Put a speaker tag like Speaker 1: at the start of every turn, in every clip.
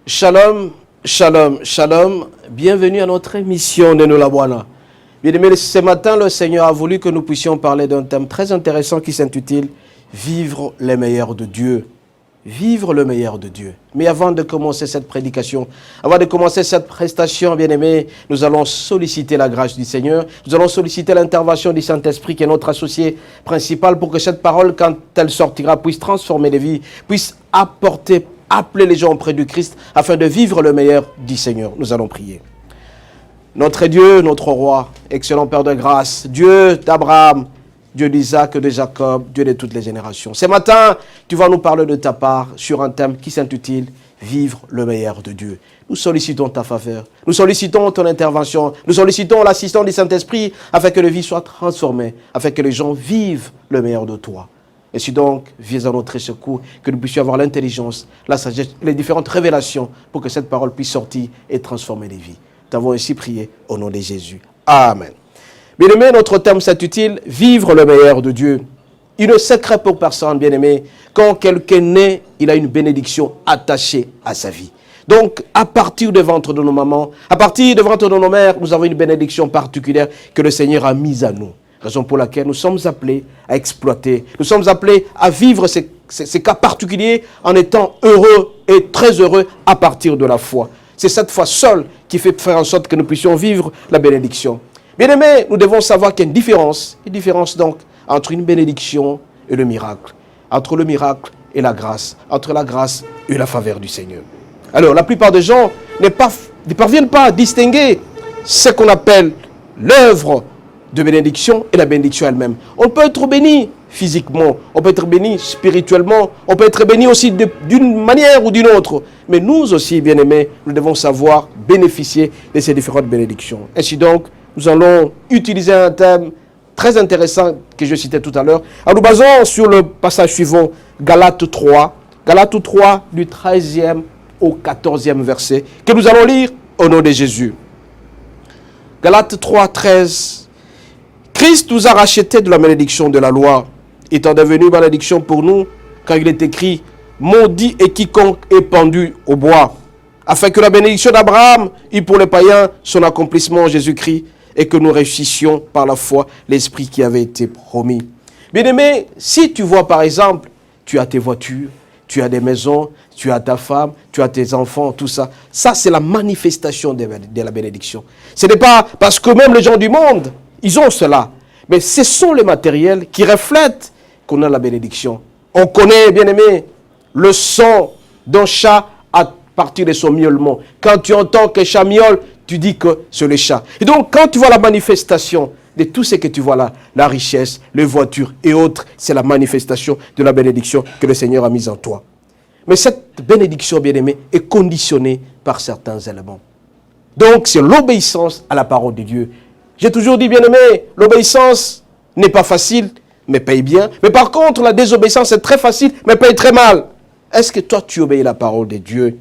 Speaker 1: Shalom, shalom, shalom. Bienvenue à notre émission de Neno Labwana. Bien-aimés, ce matin, le Seigneur a voulu que nous puissions parler d'un thème très intéressant qui s'intitule « Vivre le meilleur de Dieu ». Vivre le meilleur de Dieu. Mais avant de commencer cette prédication, avant de commencer cette prestation, bien-aimés, nous allons solliciter la grâce du Seigneur. Nous allons solliciter l'intervention du Saint-Esprit qui est notre associé principal pour que cette parole, quand elle sortira, puisse transformer les vies, puisse appeler les gens auprès du Christ afin de vivre le meilleur du Seigneur. Nous allons prier. Notre Dieu, notre roi, excellent Père de grâce, Dieu d'Abraham, Dieu d'Isaac, de Jacob, Dieu de toutes les générations. Ce matin, tu vas nous parler de ta part sur un thème qui s'intitule « Vivre le meilleur de Dieu ». Nous sollicitons ta faveur, nous sollicitons ton intervention, nous sollicitons l'assistance du Saint-Esprit afin que les vies soient transformées, afin que les gens vivent le meilleur de toi. Et si donc, viens à notre secours, que nous puissions avoir l'intelligence, la sagesse, les différentes révélations pour que cette parole puisse sortir et transformer les vies. Nous t'avons ainsi prié au nom de Jésus. Amen. Bien-aimés, notre thème s'intitule « Vivre le meilleur de Dieu ». Il ne secret pour personne, bien-aimé, quand quelqu'un naît, il a une bénédiction attachée à sa vie. Donc, à partir du ventre de nos mamans, à partir du ventre de nos mères, nous avons une bénédiction particulière que le Seigneur a mise à nous. Raison pour laquelle nous sommes appelés à exploiter, nous sommes appelés à vivre ces cas particuliers en étant heureux et très heureux à partir de la foi. C'est cette foi seule qui fait faire en sorte que nous puissions vivre la bénédiction. Bien-aimés, nous devons savoir qu'il y a une différence donc entre une bénédiction et le miracle, entre le miracle et la grâce, entre la grâce et la faveur du Seigneur. Alors, la plupart des gens ne parviennent pas à distinguer ce qu'on appelle l'œuvre de bénédiction et la bénédiction elle-même. On peut être béni physiquement, on peut être béni spirituellement, on peut être béni aussi d'une manière ou d'une autre. Mais nous aussi, bien-aimés, nous devons savoir bénéficier de ces différentes bénédictions. Ainsi donc, nous allons utiliser un thème très intéressant que je citais tout à l'heure, en nous basant sur le passage suivant, Galates 3, du 13e au 14e verset, que nous allons lire au nom de Jésus. Galates 3, 13. Christ nous a rachetés de la malédiction de la loi, étant devenu malédiction pour nous, car il est écrit, maudit est quiconque est pendu au bois, afin que la bénédiction d'Abraham eût pour les païens son accomplissement en Jésus-Christ, et que nous réussissions par la foi l'esprit qui avait été promis. Bien-aimé, si tu vois par exemple, tu as tes voitures, tu as des maisons, tu as ta femme, tu as tes enfants, tout ça, ça c'est la manifestation de la bénédiction. Ce n'est pas parce que même les gens du monde, ils ont cela, mais ce sont les matériels qui reflètent qu'on a la bénédiction. On connaît, bien-aimé, le son d'un chat à partir de son miaulement. Quand tu entends qu'un chat miaule, tu dis que c'est le chat. Et donc, quand tu vois la manifestation de tout ce que tu vois là, la richesse, les voitures et autres, c'est la manifestation de la bénédiction que le Seigneur a mise en toi. Mais cette bénédiction, bien-aimée, est conditionnée par certains éléments. Donc, c'est l'obéissance à la parole de Dieu. J'ai toujours dit, bien-aimé, l'obéissance n'est pas facile, mais paye bien. Mais par contre, la désobéissance est très facile, mais paye très mal. Est-ce que toi, tu obéis à la parole de Dieu?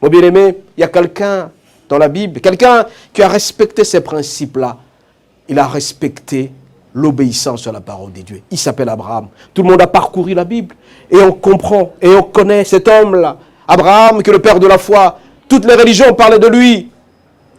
Speaker 1: Mon bien-aimé, il y a quelqu'un dans la Bible, quelqu'un qui a respecté ces principes-là. Il a respecté l'obéissance à la parole de Dieu. Il s'appelle Abraham. Tout le monde a parcouru la Bible et on comprend et on connaît cet homme-là. Abraham, qui est le père de la foi. Toutes les religions parlent de lui.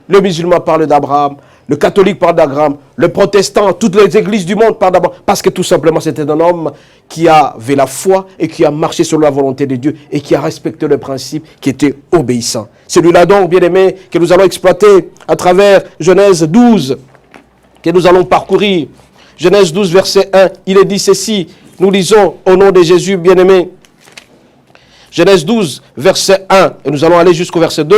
Speaker 1: Le musulman parle d'Abraham. Le catholique parle d'Abraham. Le protestant, toutes les églises du monde parlent d'Abraham. Parce que tout simplement, c'était un homme qui avait la foi et qui a marché sur la volonté de Dieu et qui a respecté le principe qui était obéissant. Celui-là donc, bien aimé, que nous allons exploiter à travers Genèse 12, que nous allons parcourir. Genèse 12, verset 1, il est dit ceci. Nous lisons au nom de Jésus, bien aimé. Genèse 12, verset 1, et nous allons aller jusqu'au verset 2.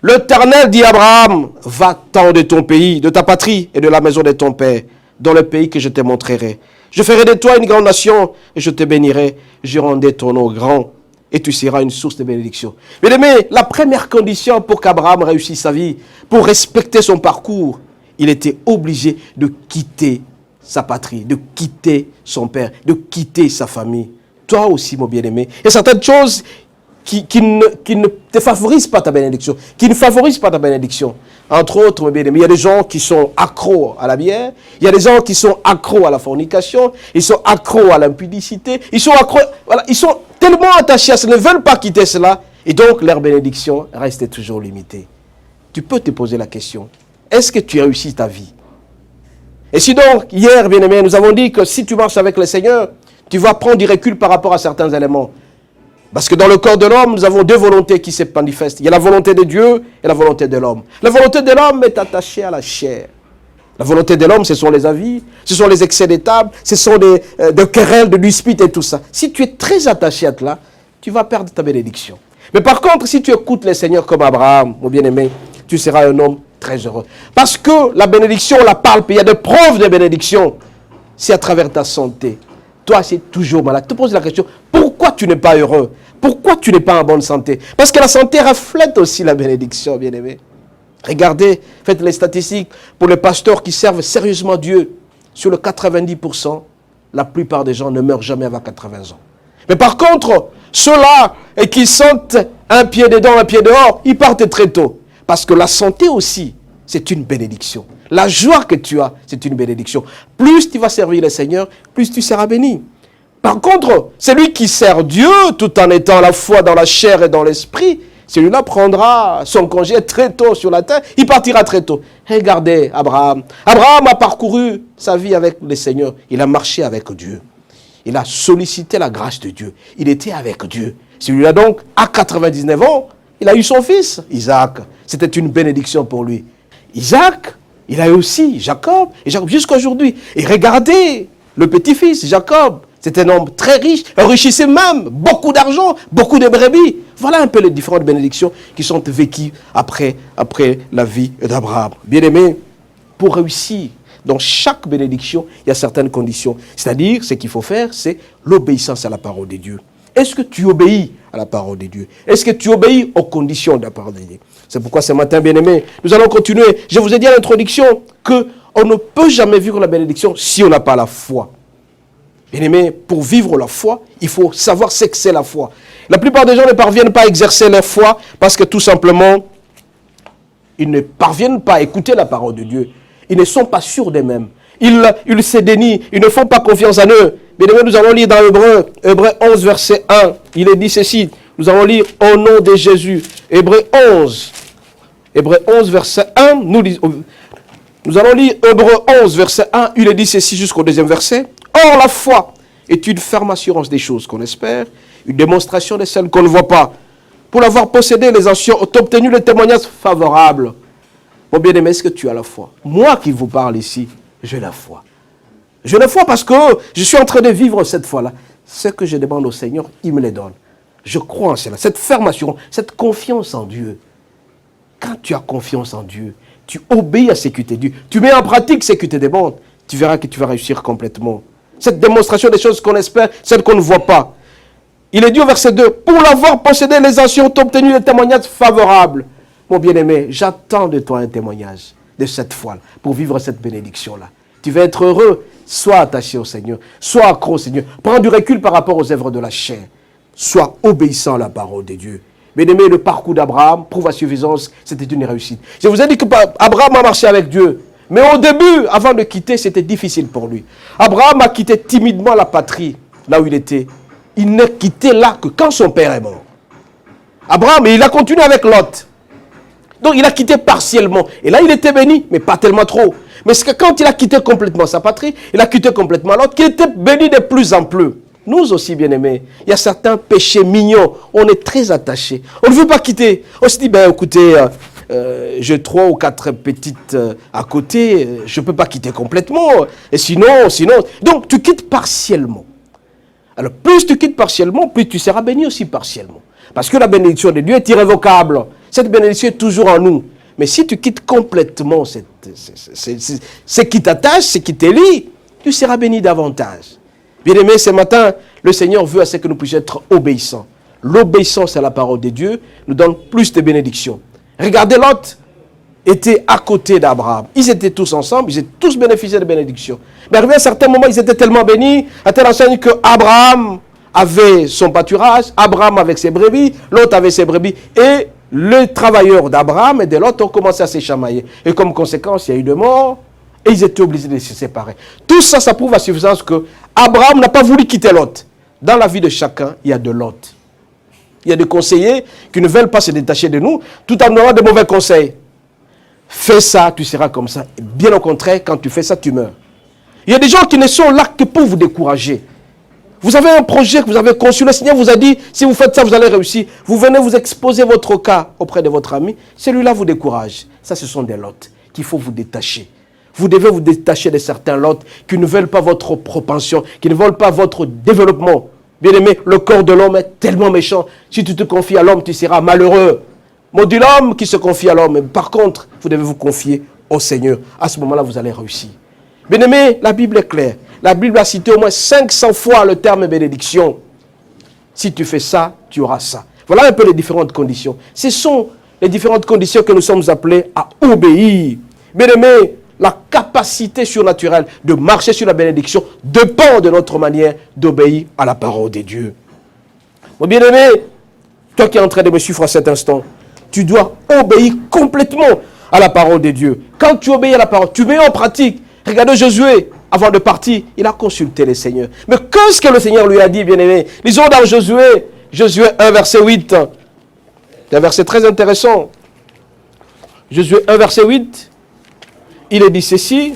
Speaker 1: L'Éternel dit à Abraham, va-t'en de ton pays, de ta patrie et de la maison de ton père, dans le pays que je te montrerai. Je ferai de toi une grande nation et je te bénirai. Je rendrai ton nom grand et tu seras une source de bénédiction. Bien aimé, la première condition pour qu'Abraham réussisse sa vie, pour respecter son parcours, il était obligé de quitter sa patrie, de quitter son père, de quitter sa famille. Toi aussi, mon bien-aimé, il y a certaines choses qui ne te favorisent pas ta bénédiction, qui ne favorisent pas ta bénédiction. Entre autres, mon bien-aimé, il y a des gens qui sont accros à la bière, il y a des gens qui sont accros à la fornication, ils sont accros à l'impudicité, ils sont accros, voilà, ils sont tellement attachés à ça, ils ne veulent pas quitter cela, Et donc, leur bénédiction reste toujours limitée. Tu peux te poser la question, est-ce que tu réussis ta vie? Et si donc, hier, bien-aimé, nous avons dit que si tu marches avec le Seigneur, tu vas prendre du recul par rapport à certains éléments. Parce que dans le corps de l'homme, nous avons deux volontés qui se manifestent. Il y a la volonté de Dieu et la volonté de l'homme. La volonté de l'homme est attachée à la chair. La volonté de l'homme, ce sont les avis, ce sont les excès des tables, ce sont des querelles, de disputes et tout ça. Si tu es très attaché à cela, tu vas perdre ta bénédiction. Mais par contre, si tu écoutes le Seigneur comme Abraham, mon bien-aimé, tu seras un homme très heureux. Parce que la bénédiction, on la parle, puis il y a des preuves de bénédiction. C'est à travers ta santé. Toi, c'est toujours malade. Tu te poses la question, pourquoi tu n'es pas heureux? Pourquoi tu n'es pas en bonne santé? Parce que la santé reflète aussi la bénédiction, bien-aimé. Regardez, faites les statistiques pour les pasteurs qui servent sérieusement Dieu. Sur le 90%, la plupart des gens ne meurent jamais avant 80 ans. Mais par contre, ceux-là qui sentent un pied dedans, un pied dehors, ils partent très tôt. Parce que la santé aussi, c'est une bénédiction. La joie que tu as, c'est une bénédiction. Plus tu vas servir le Seigneur, plus tu seras béni. Par contre, celui qui sert Dieu tout en étant à la fois dans la chair et dans l'esprit, celui-là prendra son congé très tôt sur la terre, il partira très tôt. Regardez Abraham. Abraham a parcouru sa vie avec le Seigneur. Il a marché avec Dieu. Il a sollicité la grâce de Dieu. Il était avec Dieu. Celui-là donc, à 99 ans, il a eu son fils, Isaac. C'était une bénédiction pour lui. Isaac, il a eu aussi Jacob, et Jacob jusqu'à aujourd'hui. Et regardez, le petit-fils, Jacob, c'est un homme très riche, enrichissait même, beaucoup d'argent, beaucoup de brebis. Voilà un peu les différentes bénédictions qui sont vécues après la vie d'Abraham. Bien-aimé, pour réussir dans chaque bénédiction, il y a certaines conditions. C'est-à-dire, ce qu'il faut faire, c'est l'obéissance à la parole de Dieu. Est-ce que tu obéis à la parole de Dieu? Est-ce que tu obéis aux conditions de la parole de Dieu? C'est pourquoi ce matin, bien-aimé, nous allons continuer. Je vous ai dit à l'introduction qu'on ne peut jamais vivre la bénédiction si on n'a pas la foi. Bien-aimé, pour vivre la foi, il faut savoir ce que c'est la foi. La plupart des gens ne parviennent pas à exercer leur foi parce que tout simplement, ils ne parviennent pas à écouter la parole de Dieu. Ils ne sont pas sûrs d'eux-mêmes. Ils se dénient, ils ne font pas confiance en eux. Bien-aimé, nous allons lire dans Hébreux 11, verset 1. Il est dit ceci. Nous allons lire au nom de Jésus. Hébreux 11, verset 1. Nous allons lire Hébreux 11, verset 1. Il est dit ceci jusqu'au deuxième verset. Or, la foi est une ferme assurance des choses qu'on espère, une démonstration de celles qu'on ne voit pas. Pour l'avoir possédé, les anciens ont obtenu le témoignage favorable. Mon bien-aimé, est-ce que tu as la foi? Moi qui vous parle ici, j'ai la foi. J'ai la foi parce que je suis en train de vivre cette foi-là. Ce que je demande au Seigneur, il me le donne. Je crois en cela, cette ferme assurance, cette confiance en Dieu. Quand tu as confiance en Dieu, tu obéis à ce qu'il te dit, tu mets en pratique ce qu'il te demande, tu verras que tu vas réussir complètement. Cette démonstration des choses qu'on espère, celles qu'on ne voit pas. Il est dit au verset 2, pour l'avoir possédé, les anciens ont obtenu des témoignages favorables. Mon bien-aimé, j'attends de toi un témoignage de cette foi pour vivre cette bénédiction-là. Tu vas être heureux, sois attaché au Seigneur, sois accro au Seigneur, prends du recul par rapport aux œuvres de la chair, sois obéissant à la parole de Dieu. Bien-aimé, le parcours d'Abraham prouve à suffisance, c'était une réussite. Je vous ai dit qu'Abraham a marché avec Dieu. Mais au début, avant de quitter, c'était difficile pour lui. Abraham a quitté timidement la patrie, là où il était. Il n'est quitté là que quand son père est mort. Abraham, il a continué avec Lot. Donc il a quitté partiellement. Et là, il était béni, mais pas tellement trop. Mais c'est que quand il a quitté complètement sa patrie, il a quitté complètement l'autre, qui était béni de plus en plus. Nous aussi, bien-aimés, il y a certains péchés mignons. On est très attachés. On ne veut pas quitter. On se dit, ben écoutez... j'ai 3 ou 4 petites à côté, je ne peux pas quitter complètement. Et sinon... Donc, tu quittes partiellement. Alors, plus tu quittes partiellement, plus tu seras béni aussi partiellement. Parce que la bénédiction de Dieu est irrévocable. Cette bénédiction est toujours en nous. Mais si tu quittes complètement ce qui t'attache, ce qui te lie, tu seras béni davantage. Bien-aimés, ce matin, le Seigneur veut à ce que nous puissions être obéissants. L'obéissance à la parole de Dieu nous donne plus de bénédictions. Regardez, Lot était à côté d'Abraham. Ils étaient tous ensemble, ils étaient tous bénéficiés de bénédictions. Mais arrivé à un certain moment, ils étaient tellement bénis, à telle enseigne que Abraham avait son pâturage, Abraham avec ses brebis, Lot avait ses brebis, et les travailleurs d'Abraham et de Lot ont commencé à se chamailler. Et comme conséquence, il y a eu des morts, et ils étaient obligés de se séparer. Tout ça, ça prouve à suffisance que Abraham n'a pas voulu quitter Lot. Dans la vie de chacun, il y a de Lot. Il y a des conseillers qui ne veulent pas se détacher de nous, tout en donnant de mauvais conseils. Fais ça, tu seras comme ça. Et bien au contraire, quand tu fais ça, tu meurs. Il y a des gens qui ne sont là que pour vous décourager. Vous avez un projet que vous avez conçu, le Seigneur vous a dit, si vous faites ça, vous allez réussir. Vous venez vous exposer votre cas auprès de votre ami, celui-là vous décourage. Ça, ce sont des lots qu'il faut vous détacher. Vous devez vous détacher de certains lots qui ne veulent pas votre propension, qui ne veulent pas votre développement. Bien-aimé, le corps de l'homme est tellement méchant. Si tu te confies à l'homme, tu seras malheureux. Maudit l'homme qui se confie à l'homme. Par contre, vous devez vous confier au Seigneur. À ce moment-là, vous allez réussir. Bien-aimé, la Bible est claire. La Bible a cité au moins 500 fois le terme bénédiction. Si tu fais ça, tu auras ça. Voilà un peu les différentes conditions. Ce sont les différentes conditions que nous sommes appelés à obéir. Bien-aimé, la capacité surnaturelle de marcher sur la bénédiction dépend de notre manière d'obéir à la parole de Dieu. Mon bien-aimé, toi qui es en train de me suivre à cet instant, tu dois obéir complètement à la parole de Dieu. Quand tu obéis à la parole, tu mets en pratique. Regardez Josué, avant de partir, il a consulté le Seigneur. Mais qu'est-ce que le Seigneur lui a dit, bien-aimé? Lisons dans Josué 1, verset 8. C'est un verset très intéressant. Josué 1, verset 8. Il est dit ceci,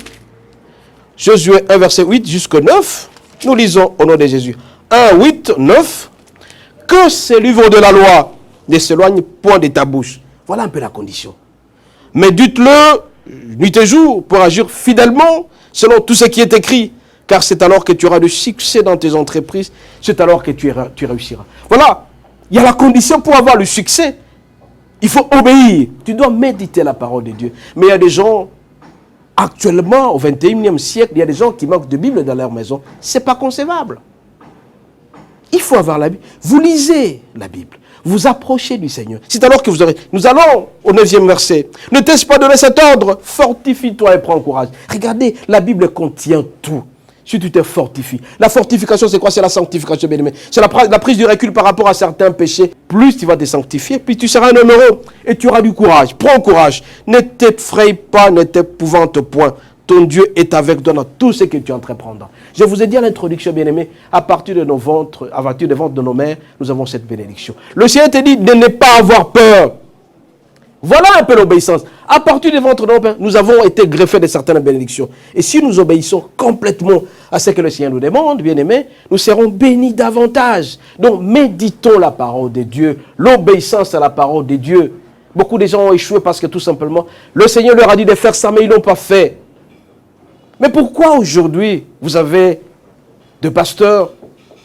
Speaker 1: Josué 1, verset 8 jusqu'au 9, nous lisons au nom de Jésus. 1, 8, 9, que ce livre de la loi ne s'éloigne point de ta bouche. Voilà un peu la condition. Mais dites-le nuit et jour pour agir fidèlement selon tout ce qui est écrit, car c'est alors que tu auras du succès dans tes entreprises, c'est alors que tu réussiras. Voilà, il y a la condition pour avoir le succès. Il faut obéir. Tu dois méditer la parole de Dieu. Mais il y a des gens... Actuellement, au XXIe siècle, il y a des gens qui manquent de Bible dans leur maison. Ce n'est pas concevable. Il faut avoir la Bible. Vous lisez la Bible. Vous approchez du Seigneur. C'est alors que vous aurez... Nous allons au 9e verset. Ne t'ai-je pas donné cet ordre? Fortifie-toi et prends courage. Regardez, la Bible contient tout. Si tu te fortifies. La fortification, c'est quoi? C'est la sanctification, bien aimé. C'est la prise du recul par rapport à certains péchés. Plus tu vas te sanctifier, plus tu seras un homme heureux. Et tu auras du courage. Prends courage. Ne t'effraie pas, ne t'épouvante point. Ton Dieu est avec toi dans tout ce que tu entreprendras. Je vous ai dit à l'introduction, bien aimé, à partir de nos ventres, à partir des ventres de nos mères, nous avons cette bénédiction. Le Seigneur te dit de ne pas avoir peur. Voilà un peu l'obéissance. À partir des ventres de nos pères, nous avons été greffés de certaines bénédictions. Et si nous obéissons complètement à ce que le Seigneur nous demande, bien aimés, nous serons bénis davantage. Donc, méditons la parole de Dieu, l'obéissance à la parole de Dieu. Beaucoup de gens ont échoué parce que tout simplement, le Seigneur leur a dit de faire ça, mais ils ne l'ont pas fait. Mais pourquoi aujourd'hui, vous avez des pasteurs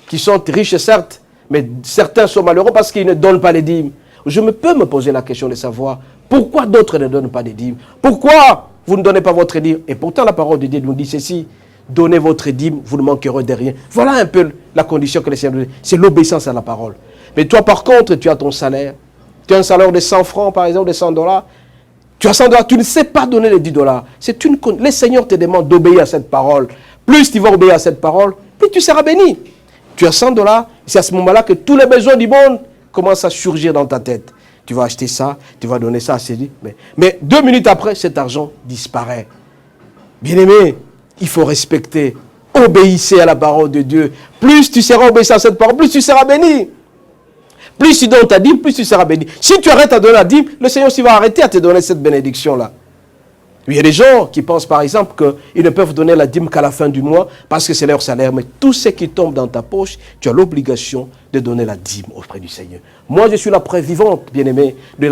Speaker 1: qui sont riches, certes, mais certains sont malheureux parce qu'ils ne donnent pas les dîmes? Je peux me poser la question de savoir pourquoi d'autres ne donnent pas des dîmes. Pourquoi vous ne donnez pas votre dîme? Et pourtant la parole de Dieu nous dit ceci. Donnez votre dîme, vous ne manquerez de rien. Voilà un peu la condition que le Seigneur nous dit. C'est l'obéissance à la parole. Mais toi par contre, tu as ton salaire. Tu as un salaire de 100 francs par exemple, de 100 $. Tu as 100 $, tu ne sais pas donner les 10 $. Le Seigneur te demande d'obéir à cette parole. Plus tu vas obéir à cette parole, plus tu seras béni. Tu as 100 $, c'est à ce moment-là que tous les besoins du monde commence à surgir dans ta tête. Tu vas acheter ça, tu vas donner ça à ces... Mais 2 minutes après, cet argent disparaît. Bien-aimé, il faut respecter, obéissez à la parole de Dieu. Plus tu seras obéissant à cette parole, plus tu seras béni. Plus tu donnes ta dîme, plus tu seras béni. Si tu arrêtes à donner la dîme, le Seigneur aussi va arrêter à te donner cette bénédiction-là. Il y a des gens qui pensent par exemple qu'ils ne peuvent donner la dîme qu'à la fin du mois parce que c'est leur salaire. Mais tout ce qui tombe dans ta poche, tu as l'obligation de donner la dîme auprès du Seigneur. Moi, je suis la preuve vivante, bien-aimé, de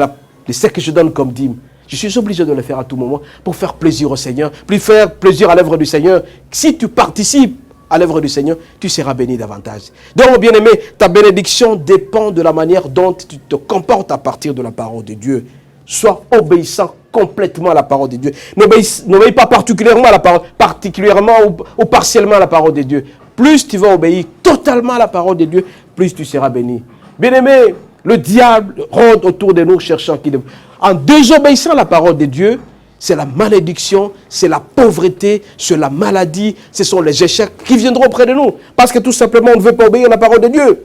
Speaker 1: ce que je donne comme dîme. Je suis obligé de le faire à tout moment pour faire plaisir au Seigneur, pour faire plaisir à l'œuvre du Seigneur. Si tu participes à l'œuvre du Seigneur, tu seras béni davantage. Donc, bien-aimé, ta bénédiction dépend de la manière dont tu te comportes à partir de la parole de Dieu. Sois obéissant complètement à la parole de Dieu. N'obéis pas particulièrement à la parole, particulièrement ou partiellement à la parole de Dieu. Plus tu vas obéir totalement à la parole de Dieu, plus tu seras béni. Bien-aimé, le diable rôde autour de nous cherchant qui... En désobéissant à la parole de Dieu, c'est la malédiction, c'est la pauvreté, c'est la maladie, ce sont les échecs qui viendront près de nous. Parce que tout simplement, on ne veut pas obéir à la parole de Dieu.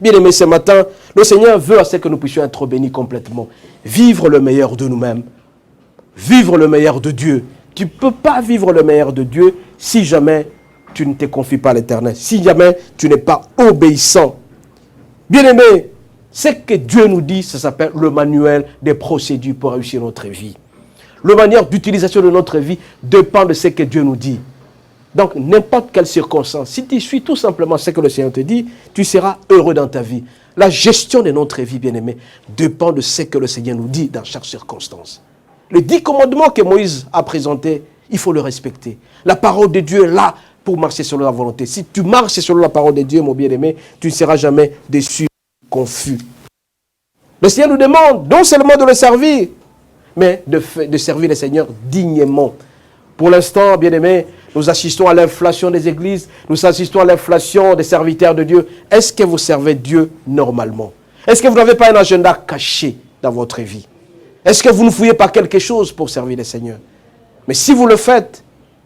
Speaker 1: Bien-aimé, ce matin, le Seigneur veut à ce que nous puissions être bénis complètement. Vivre le meilleur de nous-mêmes. Vivre le meilleur de Dieu. Tu ne peux pas vivre le meilleur de Dieu si jamais tu ne te confies pas à l'Éternel. Si jamais tu n'es pas obéissant. Bien-aimé, Ce que Dieu nous dit, ça s'appelle le manuel des procédures pour réussir notre vie. La manière d'utilisation de notre vie dépend de ce que Dieu nous dit. Donc, n'importe quelle circonstance, si tu suis tout simplement ce que le Seigneur te dit, tu seras heureux dans ta vie. La gestion de notre vie, bien-aimé, dépend de ce que le Seigneur nous dit dans chaque circonstance. Les 10 commandements que Moïse a présentés, il faut le respecter. La parole de Dieu est là pour marcher selon la volonté. Si tu marches selon la parole de Dieu, mon bien-aimé, tu ne seras jamais déçu, confus. Le Seigneur nous demande non seulement de le servir, mais de servir le Seigneur dignement. Pour l'instant, bien-aimé, nous assistons à l'inflation des églises, nous assistons à l'inflation des serviteurs de Dieu. Est-ce que vous servez Dieu normalement? Est-ce que vous n'avez pas un agenda caché dans votre vie? Est-ce que vous ne fouillez pas quelque chose pour servir le Seigneur? Mais si vous le faites,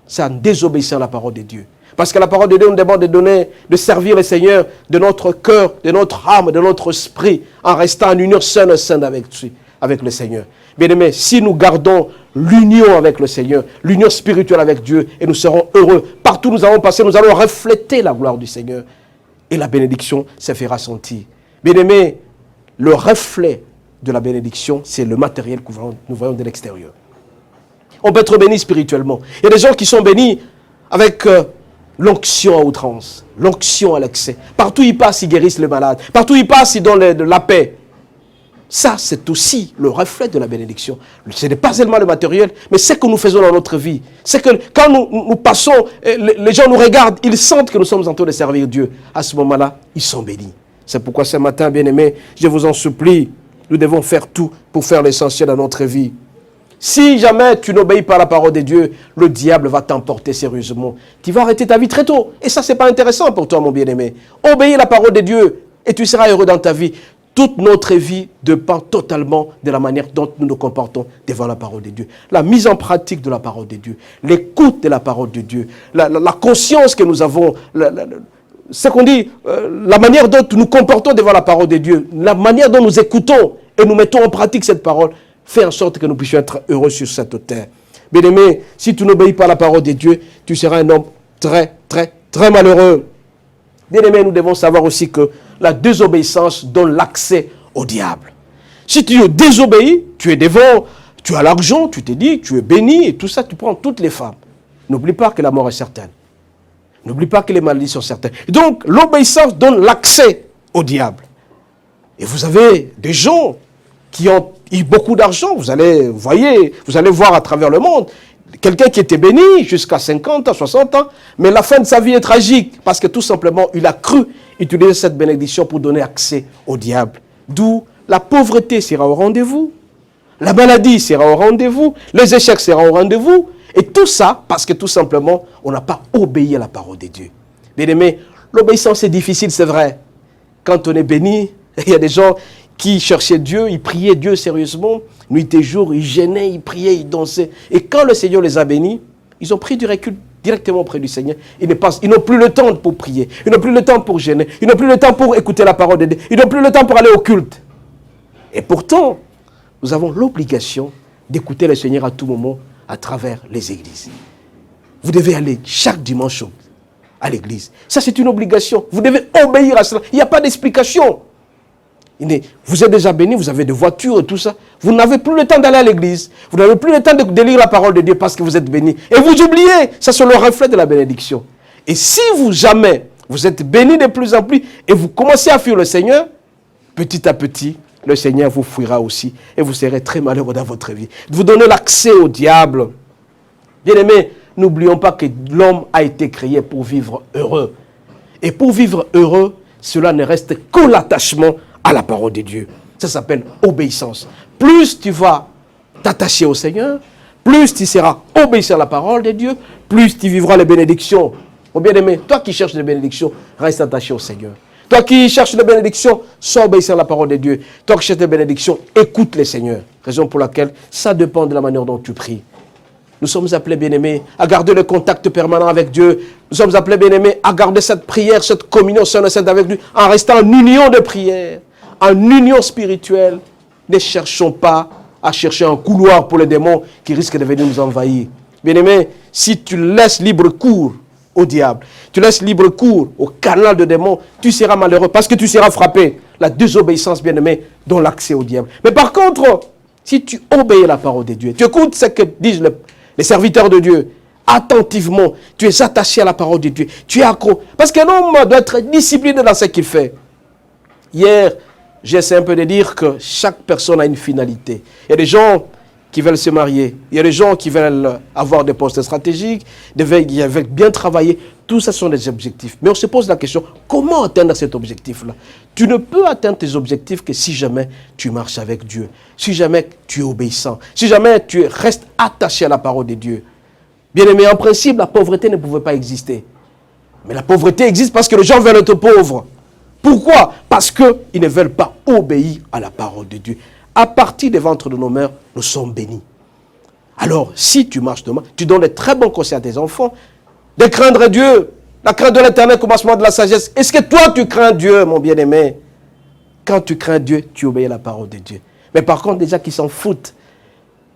Speaker 1: c'est en désobéissant à la parole de Dieu. Parce que la parole de Dieu nous demande de servir le Seigneur de notre cœur, de notre âme, de notre esprit, en restant en union saine avec le Seigneur. Bien-aimés, si nous gardons l'union avec le Seigneur, l'union spirituelle avec Dieu, et nous serons heureux. Partout où nous allons passer, nous allons refléter la gloire du Seigneur. Et la bénédiction se fera sentir. Bien-aimés, le reflet de la bénédiction, c'est le matériel que nous voyons de l'extérieur. On peut être béni spirituellement. Il y a des gens qui sont bénis avec l'onction à outrance, l'onction à l'excès. Partout où ils passent, ils guérissent les malades. Partout où ils passent, ils donnent de la paix. Ça, c'est aussi le reflet de la bénédiction. Ce n'est pas seulement le matériel, mais ce que nous faisons dans notre vie. C'est que quand nous passons, les gens nous regardent, ils sentent que nous sommes en train de servir Dieu. À ce moment-là, ils sont bénis. C'est pourquoi ce matin, bien-aimés, je vous en supplie, nous devons faire tout pour faire l'essentiel dans notre vie. Si jamais tu n'obéis pas à la parole de Dieu, le diable va t'emporter sérieusement. Tu vas arrêter ta vie très tôt. Et ça, ce n'est pas intéressant pour toi, mon bien-aimé. Obéis à la parole de Dieu et tu seras heureux dans ta vie. Toute notre vie dépend totalement de la manière dont nous nous comportons devant la parole de Dieu. La mise en pratique de la parole de Dieu, l'écoute de la parole de Dieu, la conscience que nous avons, ce qu'on dit, la manière dont nous nous comportons devant la parole de Dieu, la manière dont nous écoutons et nous mettons en pratique cette parole, fait en sorte que nous puissions être heureux sur cette terre. Bien-aimé, si tu n'obéis pas à la parole de Dieu, tu seras un homme très, très, très malheureux. Bien-aimé, nous devons savoir aussi que la désobéissance donne l'accès au diable. Si tu désobéis, tu es devant, tu as l'argent, tu te dis, tu es béni et tout ça, tu prends toutes les femmes. N'oublie pas que la mort est certaine. N'oublie pas que les maladies sont certaines. Donc, l'obéissance donne l'accès au diable. Et vous avez des gens qui ont eu beaucoup d'argent, vous allez voir à travers le monde, quelqu'un qui était béni jusqu'à 50 ans, 60 ans, mais la fin de sa vie est tragique, parce que tout simplement, il a cru utiliser cette bénédiction pour donner accès au diable. D'où la pauvreté sera au rendez-vous, la maladie sera au rendez-vous, les échecs seront au rendez-vous, et tout ça parce que tout simplement, on n'a pas obéi à la parole de Dieu. Bien aimé, l'obéissance est difficile, c'est vrai. Quand on est béni, il y a des gens qui cherchaient Dieu, ils priaient Dieu sérieusement, nuit et jour, ils gênaient, ils priaient, ils dansaient. Et quand le Seigneur les a bénis, ils ont pris du recul directement auprès du Seigneur. Ils n'ont plus le temps pour prier, ils n'ont plus le temps pour gêner, ils n'ont plus le temps pour écouter la parole de Dieu, ils n'ont plus le temps pour aller au culte. Et pourtant, nous avons l'obligation d'écouter le Seigneur à tout moment à travers les églises. Vous devez aller chaque dimanche à l'église. Ça, c'est une obligation. Vous devez obéir à cela. Il n'y a pas d'explication. Vous êtes déjà béni, vous avez des voitures et tout ça. Vous n'avez plus le temps d'aller à l'église. Vous n'avez plus le temps de lire la parole de Dieu parce que vous êtes béni. Et vous oubliez, ça c'est le reflet de la bénédiction. Et si vous êtes béni de plus en plus et vous commencez à fuir le Seigneur, petit à petit, le Seigneur vous fuira aussi et vous serez très malheureux dans votre vie. Vous donnez l'accès au diable. Bien aimé, n'oublions pas que l'homme a été créé pour vivre heureux. Et pour vivre heureux, cela ne reste que l'attachement à la parole de Dieu. Ça s'appelle obéissance. Plus tu vas t'attacher au Seigneur, plus tu seras obéissant à la parole de Dieu, plus tu vivras les bénédictions. Mon bien-aimé, toi qui cherches les bénédictions, reste attaché au Seigneur. Toi qui cherches les bénédictions, sois obéissant à la parole de Dieu. Toi qui cherches les bénédictions, écoute le Seigneur. Raison pour laquelle ça dépend de la manière dont tu pries. Nous sommes appelés, bien-aimés, à garder le contact permanent avec Dieu. Nous sommes appelés, bien-aimés, à garder cette prière, cette communion sainte avec lui, en restant en union de prière, en union spirituelle. Ne cherchons pas à chercher un couloir pour les démons qui risquent de venir nous envahir. Bien-aimés, si tu laisses libre cours au diable, tu laisses libre cours au canal de démons, tu seras malheureux parce que tu seras frappé. La désobéissance, bien-aimé, donne l'accès au diable. Mais par contre, si tu obéis à la parole de Dieu, tu écoutes ce que disent les serviteurs de Dieu, attentivement, tu es attaché à la parole de Dieu, tu es accro. Parce qu'un homme doit être discipliné dans ce qu'il fait. Hier, j'essaie un peu de dire que chaque personne a une finalité. Il y a des gens qui veulent se marier, il y a des gens qui veulent avoir des postes stratégiques, qui veulent bien travailler. Tout ça sont des objectifs. Mais on se pose la question, comment atteindre cet objectif-là? Tu ne peux atteindre tes objectifs que si jamais tu marches avec Dieu, si jamais tu es obéissant, si jamais tu restes attaché à la parole de Dieu. Bien aimé, en principe, la pauvreté ne pouvait pas exister. Mais la pauvreté existe parce que les gens veulent être pauvres. Pourquoi? Parce qu'ils ne veulent pas obéir à la parole de Dieu. À partir des ventres de nos mères, nous sommes bénis. Alors, si tu marches demain, tu donnes de très bons conseils à tes enfants, de craindre Dieu. La crainte de l'Éternel, commencement de la sagesse. Est-ce que toi, tu crains Dieu, mon bien-aimé? Quand tu crains Dieu, tu obéis à la parole de Dieu. Mais par contre, des gens qui s'en foutent,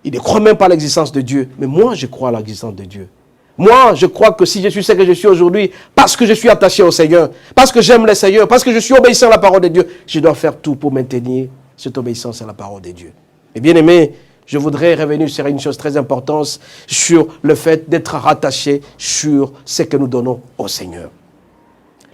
Speaker 1: ils ne croient même pas à l'existence de Dieu. Mais moi, je crois à l'existence de Dieu. Moi, je crois que si je suis ce que je suis aujourd'hui, parce que je suis attaché au Seigneur, parce que j'aime le Seigneur, parce que je suis obéissant à la parole de Dieu, je dois faire tout pour maintenir cette obéissance à la parole de Dieu. Et bien aimé, je voudrais revenir sur une chose très importante, sur le fait d'être rattaché sur ce que nous donnons au Seigneur.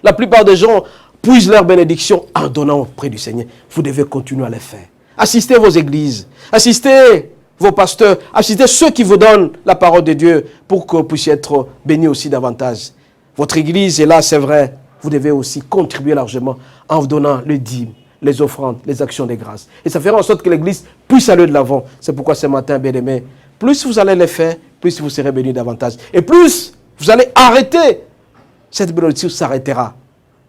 Speaker 1: La plupart des gens puisent leur bénédiction en donnant auprès du Seigneur. Vous devez continuer à le faire. Assistez vos églises, assistez vos pasteurs, assistez ceux qui vous donnent la parole de Dieu pour que vous puissiez être bénis aussi davantage. Votre église est là, c'est vrai. Vous devez aussi contribuer largement en vous donnant le dîme, les offrandes, les actions de grâce. Et ça fera en sorte que l'église puisse aller de l'avant. C'est pourquoi ce matin, bien-aimés, plus vous allez les faire, plus vous serez bénis davantage. Et plus vous allez arrêter, cette bénédiction s'arrêtera.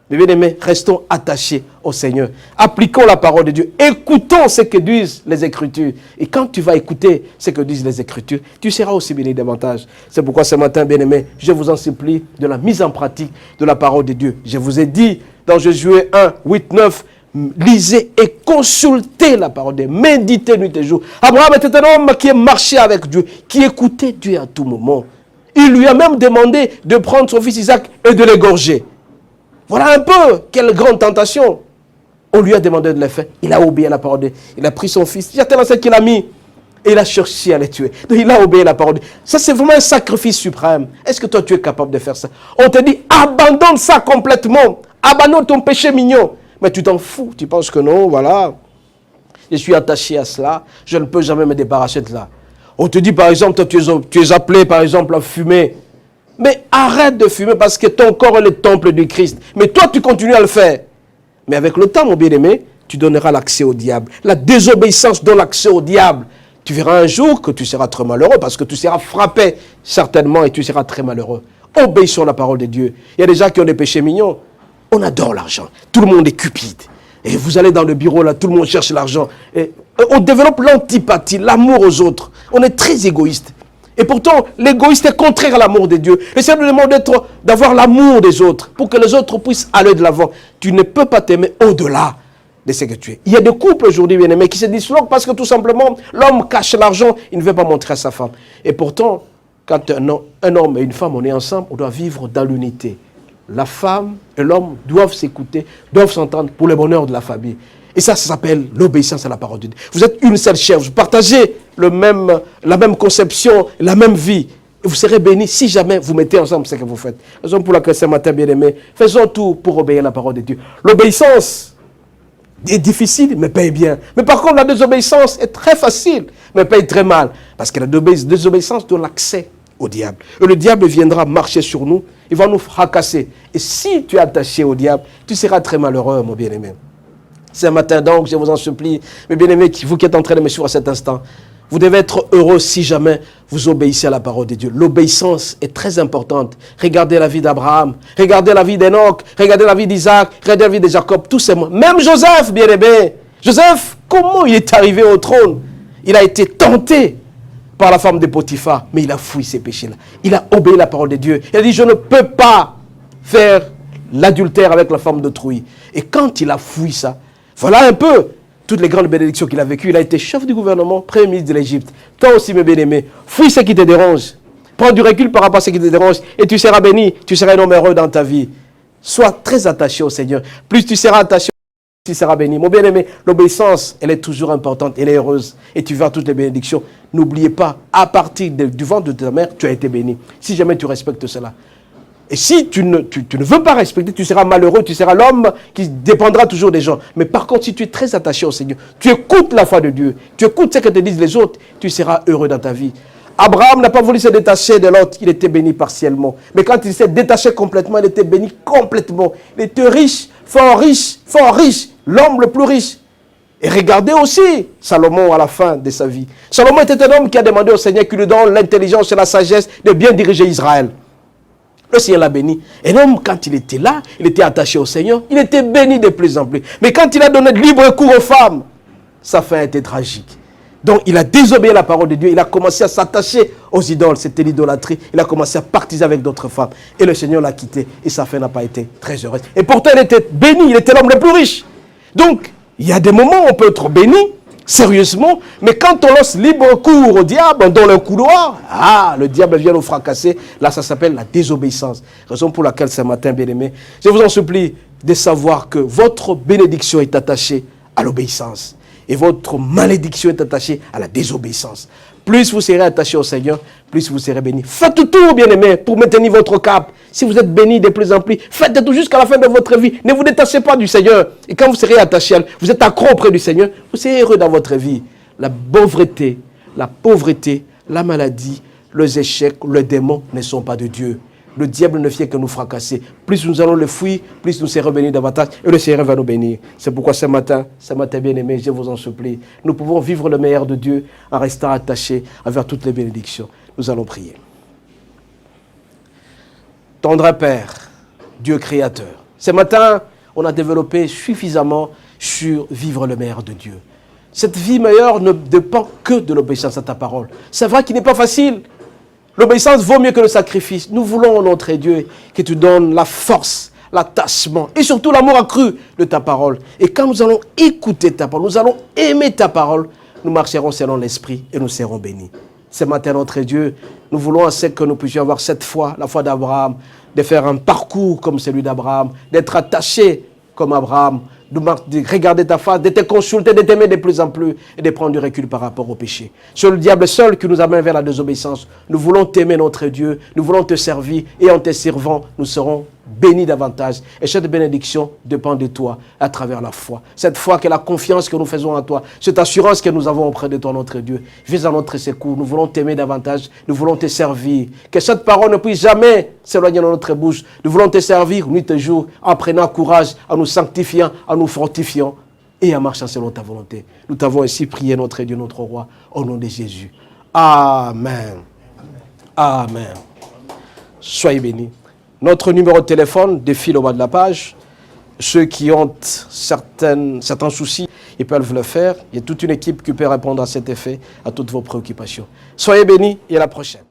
Speaker 1: Mais bien-aimés, restons attachés au Seigneur. Appliquons la parole de Dieu. Écoutons ce que disent les Écritures. Et quand tu vas écouter ce que disent les Écritures, tu seras aussi béni davantage. C'est pourquoi ce matin, bien-aimés, je vous en supplie de la mise en pratique de la parole de Dieu. Je vous ai dit dans Josué 1, 8, 9, lisez et consultez la parole de Dieu. Méditez nuit et jour. Abraham était un homme qui marchait avec Dieu, qui écoutait Dieu à tout moment. Il lui a même demandé de prendre son fils Isaac et de l'égorger. Voilà un peu quelle grande tentation. On lui a demandé de le faire. Il a obéi à la parole de Dieu. Il a pris son fils. Il y a tellement ce qu'il a mis. Et il a cherché à les tuer. Donc il a obéi à la parole de Dieu. Ça, c'est vraiment un sacrifice suprême. Est-ce que toi, tu es capable de faire ça? On te dit, abandonne ça complètement. Abandonne ton péché mignon. Mais tu t'en fous. Tu penses que non, voilà. Je suis attaché à cela. Je ne peux jamais me débarrasser de cela. On te dit, par exemple, toi, tu es appelé, par exemple, à fumer. Mais arrête de fumer parce que ton corps est le temple du Christ. Mais toi, tu continues à le faire. Mais avec le temps, mon bien-aimé, tu donneras l'accès au diable. La désobéissance donne l'accès au diable. Tu verras un jour que tu seras très malheureux parce que tu seras frappé certainement et tu seras très malheureux. Obéissons à la parole de Dieu. Il y a des gens qui ont des péchés mignons. On adore l'argent. Tout le monde est cupide. Et vous allez dans le bureau, là, tout le monde cherche l'argent. Et on développe l'antipathie, l'amour aux autres. On est très égoïste. Et pourtant, l'égoïste est contraire à l'amour de Dieu. Le Seigneur nous demande d'avoir l'amour des autres pour que les autres puissent aller de l'avant. Tu ne peux pas t'aimer au-delà de ce que tu es. Il y a des couples aujourd'hui, bien-aimés, qui se disloquent parce que tout simplement, l'homme cache l'argent, il ne veut pas montrer à sa femme. Et pourtant, quand un homme et une femme, on est ensemble, on doit vivre dans l'unité. La femme et l'homme doivent s'écouter, doivent s'entendre pour le bonheur de la famille. Et ça s'appelle l'obéissance à la parole de Dieu. Vous êtes une seule chair, vous partagez la même conception, la même vie. Et vous serez bénis si jamais vous mettez ensemble ce que vous faites. Raison pour laquelle ce matin, bien-aimés, faisons tout pour obéir à la parole de Dieu. L'obéissance est difficile, mais paye bien. Mais par contre, la désobéissance est très facile, mais paye très mal. Parce que la désobéissance donne l'accès au diable. Et le diable viendra marcher sur nous, il va nous fracasser. Et si tu es attaché au diable, tu seras très malheureux, mon bien-aimé. Ce matin donc, je vous en supplie, mes bien-aimés, vous qui êtes en train de me suivre à cet instant, vous devez être heureux si jamais vous obéissez à la parole de Dieu. L'obéissance est très importante. Regardez la vie d'Abraham, regardez la vie d'Enoch, regardez la vie d'Isaac, regardez la vie de Jacob, tous ces mots. Même Joseph, bien-aimé. Joseph, comment il est arrivé au trône? Il a été tenté par la femme de Potiphar, mais il a fui ses péchés-là. Il a obéi à la parole de Dieu. Il a dit, je ne peux pas faire l'adultère avec la femme d'autrui. Et quand il a fui ça, voilà un peu toutes les grandes bénédictions qu'il a vécues. Il a été chef du gouvernement, premier ministre de l'Égypte. Toi aussi, mes bien-aimés, fuis ce qui te dérange. Prends du recul par rapport à ce qui te dérange et tu seras béni, tu seras un homme heureux dans ta vie. Sois très attaché au Seigneur. Plus tu seras attaché tu seras béni. Mon bien-aimé, l'obéissance, elle est toujours importante, elle est heureuse. Et tu verras toutes les bénédictions. N'oubliez pas, à partir du ventre de ta mère, tu as été béni. Si jamais tu respectes cela. Et si tu ne veux pas respecter, tu seras malheureux, tu seras l'homme qui dépendra toujours des gens. Mais par contre, si tu es très attaché au Seigneur, tu écoutes la foi de Dieu, tu écoutes ce que te disent les autres, tu seras heureux dans ta vie. Abraham n'a pas voulu se détacher de l'autre, il était béni partiellement. Mais quand il s'est détaché complètement, il était béni complètement. Il était riche, l'homme le plus riche. Et regardez aussi Salomon à la fin de sa vie. Salomon était un homme qui a demandé au Seigneur qu'il lui donne l'intelligence et la sagesse de bien diriger Israël. Le Seigneur l'a béni. Et l'homme, quand il était là, il était attaché au Seigneur, il était béni de plus en plus. Mais quand il a donné de libre cours aux femmes, sa fin était tragique. Donc il a désobéi à la parole de Dieu, il a commencé à s'attacher aux idoles, c'était l'idolâtrie, il a commencé à partir avec d'autres femmes. Et le Seigneur l'a quitté et sa fin n'a pas été très heureuse. Et pourtant il était béni, il était l'homme le plus riche. Donc il y a des moments où on peut être béni, sérieusement, mais quand on laisse libre cours au diable dans le couloir, le diable vient nous fracasser, là ça s'appelle la désobéissance. Raison pour laquelle ce matin, bien-aimés, je vous en supplie de savoir que votre bénédiction est attachée à l'obéissance. Et votre malédiction est attachée à la désobéissance. Plus vous serez attaché au Seigneur, plus vous serez béni. Faites tout, bien-aimés, pour maintenir votre cap. Si vous êtes béni de plus en plus, faites tout jusqu'à la fin de votre vie. Ne vous détachez pas du Seigneur. Et quand vous serez attaché, vous êtes accro auprès du Seigneur, vous serez heureux dans votre vie. La pauvreté, la maladie, les échecs, les démons ne sont pas de Dieu. Le diable ne fait que nous fracasser. Plus nous allons le fuir, plus nous serons bénis davantage. Et le Seigneur va nous bénir. C'est pourquoi ce matin bien-aimés, je vous en supplie, nous pouvons vivre le meilleur de Dieu en restant attachés envers toutes les bénédictions. Nous allons prier. Tendre Père, Dieu créateur. Ce matin, on a développé suffisamment sur vivre le meilleur de Dieu. Cette vie meilleure ne dépend que de l'obéissance à ta parole. C'est vrai qu'il n'est pas facile. L'obéissance vaut mieux que le sacrifice. Nous voulons, notre Dieu, que tu donnes la force, l'attachement et surtout l'amour accru de ta parole. Et quand nous allons écouter ta parole, nous allons aimer ta parole, nous marcherons selon l'esprit et nous serons bénis. Ce matin, notre Dieu, nous voulons assez que nous puissions avoir cette foi, la foi d'Abraham, de faire un parcours comme celui d'Abraham, d'être attaché comme Abraham, de regarder ta face, de te consulter, de t'aimer de plus en plus et de prendre du recul par rapport au péché. C'est le diable seul qui nous amène vers la désobéissance. Nous voulons t'aimer, notre Dieu, nous voulons te servir et en te servant, nous serons bénis davantage. Et cette bénédiction dépend de toi à travers la foi. Cette foi que la confiance que nous faisons en toi, cette assurance que nous avons auprès de toi, notre Dieu. Viens à notre secours, nous voulons t'aimer davantage, nous voulons te servir. Que cette parole ne puisse jamais s'éloigner de notre bouche. Nous voulons te servir nuit et jour en prenant courage, en nous sanctifiant, en nous fortifiant et en marchant selon ta volonté. Nous t'avons ainsi prié, notre Dieu, notre roi, au nom de Jésus. Amen. Amen. Soyez bénis. Notre numéro de téléphone défile au bas de la page. Ceux qui ont certains soucis, ils peuvent le faire. Il y a toute une équipe qui peut répondre à cet effet, à toutes vos préoccupations. Soyez bénis et à la prochaine.